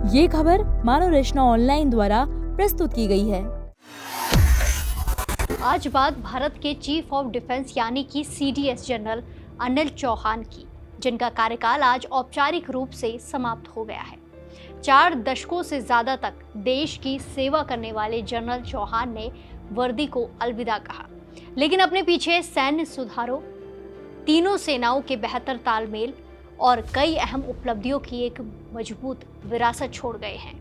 ये खबर मानव रचना ऑनलाइन द्वारा प्रस्तुत की गई है। आज बात भारत के चीफ ऑफ डिफेंस यानी कि सीडीएस जनरल अनिल चौहान की, जिनका कार्यकाल आज औपचारिक रूप से समाप्त हो गया है। 4 दशकों से ज्यादा तक देश की सेवा करने वाले जनरल चौहान ने वर्दी को अलविदा कहा, लेकिन अपने पीछे सैन्य सुधारों, तीनों सेनाओं के बेहतर तालमेल और कई अहम उपलब्धियों की एक मजबूत विरासत छोड़ गए हैं।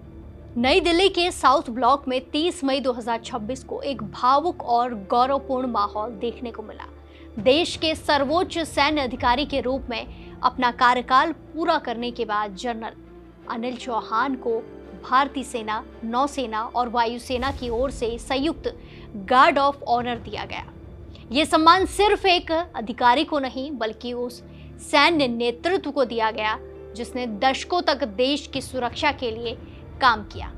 नई दिल्ली के साउथ ब्लॉक में 30 मई 2026 को एक भावुक और गौरवपूर्ण माहौल देखने को मिला। देश के सर्वोच्च सैन्य अधिकारी के रूप में अपना कार्यकाल पूरा करने के बाद जनरल अनिल चौहान को भारतीय सेना, नौसेना और वायुसेना की ओर से संयुक्त गार्ड ऑफ ऑनर दिया गया। ये सम्मान सिर्फ एक अधिकारी को नहीं, बल्कि उस सैन्य नेतृत्व को दिया गया जिसने दशकों तक देश की सुरक्षा के लिए काम किया।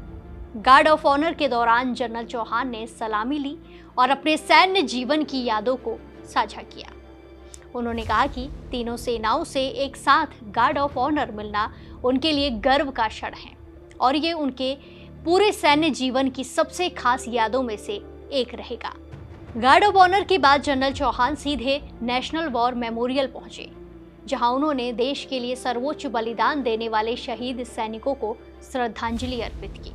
गार्ड ऑफ ऑनर के दौरान जनरल चौहान ने सलामी ली और अपने सैन्य जीवन की यादों को साझा किया। उन्होंने कहा कि तीनों सेनाओं से एक साथ गार्ड ऑफ ऑनर मिलना उनके लिए गर्व का क्षण है और ये उनके पूरे सैन्य जीवन की सबसे खास यादों में से एक रहेगा। गार्ड ऑफ ऑनर के बाद जनरल चौहान सीधे नेशनल वॉर मेमोरियल पहुंचे, जहां उन्होंने देश के लिए सर्वोच्च बलिदान देने वाले शहीद सैनिकों को श्रद्धांजलि अर्पित की।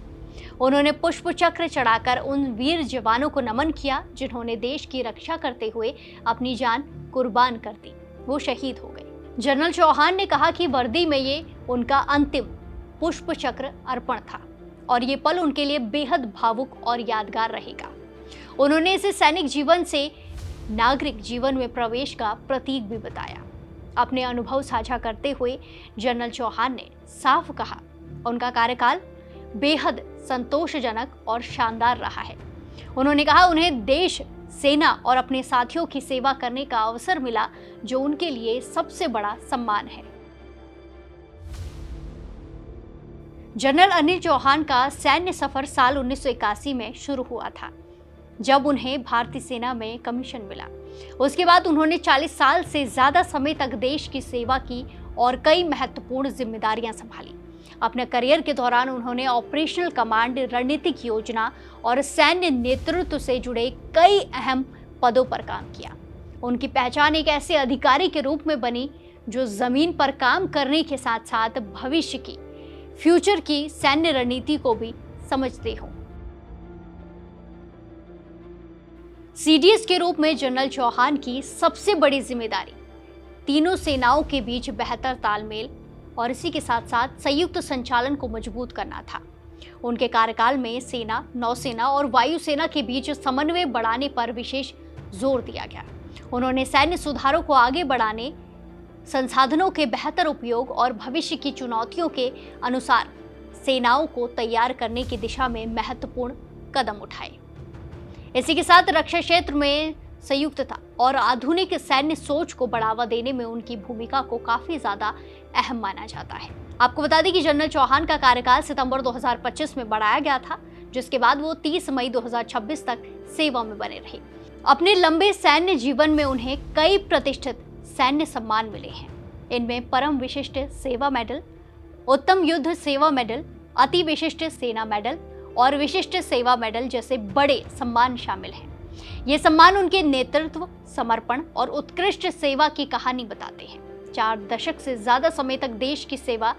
उन्होंने पुष्प चक्र चढ़ाकर उन वीर जवानों को नमन किया जिन्होंने देश की रक्षा करते हुए अपनी जान कुर्बान कर दी। वो शहीद हो गए। जनरल चौहान ने कहा कि वर्दी में ये उनका अंतिम पुष्प चक्र अर्पण था और ये पल उनके लिए बेहद भावुक और यादगार रहेगा। उन्होंने इसे सैनिक जीवन से नागरिक जीवन में प्रवेश का प्रतीक भी बताया। अपने अनुभव साझा करते हुए जनरल चौहान ने साफ कहा, उनका कार्यकाल बेहद संतोषजनक और शानदार रहा है। उन्होंने कहा उन्हें देश, सेना और अपने साथियों की सेवा करने का अवसर मिला, जो उनके लिए सबसे बड़ा सम्मान है। जनरल अनिल चौहान का सैन्य सफर साल 1981 में शुरू हुआ था, जब उन्हें भारतीय सेना में कमीशन मिला। उसके बाद उन्होंने 40 साल से ज्यादा समय तक देश की सेवा की और कई महत्वपूर्ण जिम्मेदारियां संभाली। अपने करियर के दौरान उन्होंने ऑपरेशनल कमांड, रणनीतिक योजना और सैन्य नेतृत्व से जुड़े कई अहम पदों पर काम किया। उनकी पहचान एक ऐसे अधिकारी के रूप में बनी जो जमीन पर काम करने के साथ साथ भविष्य की, फ्यूचर की सैन्य रणनीति को भी समझते हो। सीडीएस के रूप में जनरल चौहान की सबसे बड़ी जिम्मेदारी तीनों सेनाओं के बीच बेहतर तालमेल और इसी के साथ साथ संयुक्त संचालन को मजबूत करना था। उनके कार्यकाल में सेना, नौसेना और वायुसेना के बीच समन्वय बढ़ाने पर विशेष जोर दिया गया। उन्होंने सैन्य सुधारों को आगे बढ़ाने, संसाधनों के बेहतर उपयोग और भविष्य की चुनौतियों के अनुसार सेनाओं को तैयार करने की दिशा में महत्वपूर्ण कदम उठाए। इसी के साथ रक्षा क्षेत्र में संयुक्तता और आधुनिक सैन्य सोच को बढ़ावा देने में उनकी भूमिका को काफी ज्यादा अहम माना जाता है। आपको बता दें कि जनरल चौहान का कार्यकाल सितंबर 2025 में बढ़ाया गया था, जिसके बाद वो 30 मई 2026 तक सेवा में बने रहे। अपने लंबे सैन्य जीवन में उन्हें कई प्रतिष्ठित सैन्य सम्मान मिले हैं। इनमें परम विशिष्ट सेवा मेडल, उत्तम युद्ध सेवा मेडल, अति विशिष्ट सेना मेडल और विशिष्ट सेवा मेडल जैसे बड़े सम्मान शामिल हैं। ये सम्मान उनके नेतृत्व, समर्पण और उत्कृष्ट सेवा की कहानी बताते हैं। 4 दशक से ज्यादा समय तक देश की सेवा,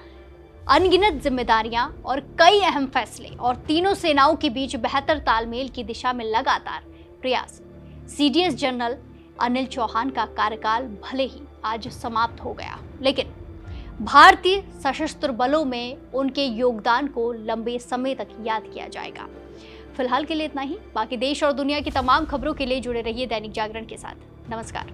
अनगिनत जिम्मेदारियां और कई अहम फैसले और तीनों सेनाओं के बीच बेहतर तालमेल की दिशा में लगातार प्रयास। सीडीएस जनरल अनिल चौहान का कार्यकाल भले ही आज समाप्त हो गया, लेकिन भारतीय सशस्त्र बलों में उनके योगदान को लंबे समय तक याद किया जाएगा। फिलहाल के लिए इतना ही। बाकी देश और दुनिया की तमाम खबरों के लिए जुड़े रहिए दैनिक जागरण के साथ। नमस्कार।